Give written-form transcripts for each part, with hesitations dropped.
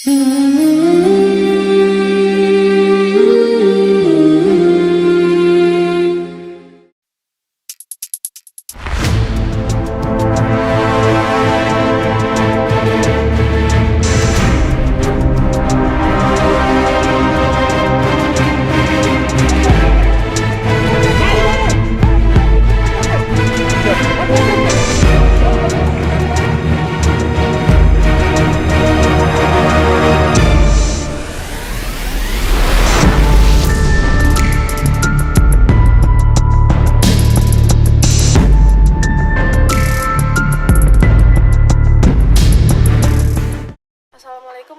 Assalamualaikum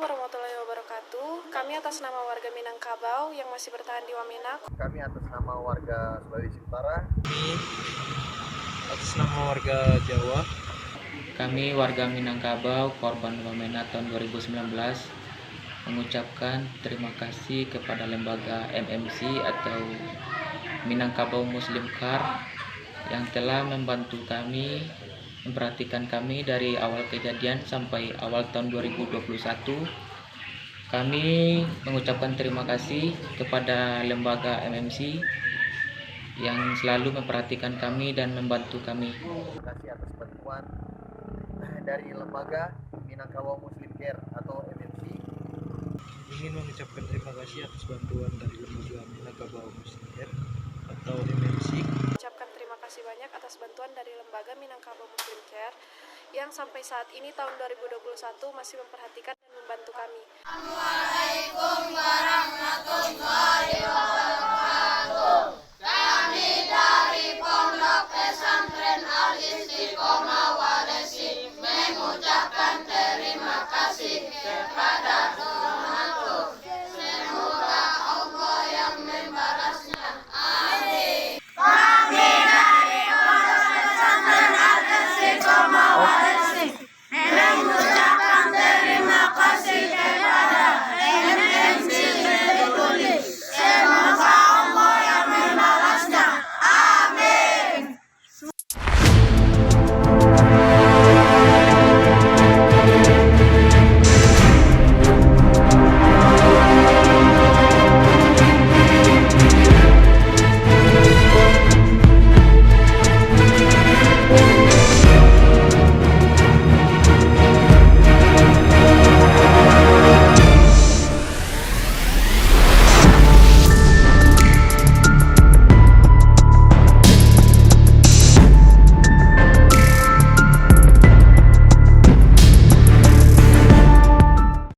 warahmatullahi wabarakatuh. Kami atas nama warga Minangkabau yang masih bertahan di Wamena. Kami atas nama warga Sulawesi Utara. Atas nama warga Jawa. Kami warga Minangkabau korban Wamena tahun 2019 mengucapkan terima kasih kepada lembaga MMC atau Minangkabau Muslim CAR yang telah membantu kami, memperhatikan kami dari awal kejadian sampai awal tahun 2021. Kami mengucapkan terima kasih kepada lembaga MMC yang selalu memperhatikan kami dan membantu kami. Terima kasih atas bantuan dari lembaga Minangkabau Muslim Care atau MMC. Ingin mengucapkan terima kasih atas bantuan dari lembaga Minangkabau Muslim Care atau MMC. Ucapkan terima kasih banyak atas bantuan dari lembaga Minangkabau Muslim Care yang sampai saat ini tahun 2021 masih memperhatikan dan membantu kami. Assalamualaikum warahmatullahi wabarakatuh. Kami dari Pondok Pesantren Al Istiqomah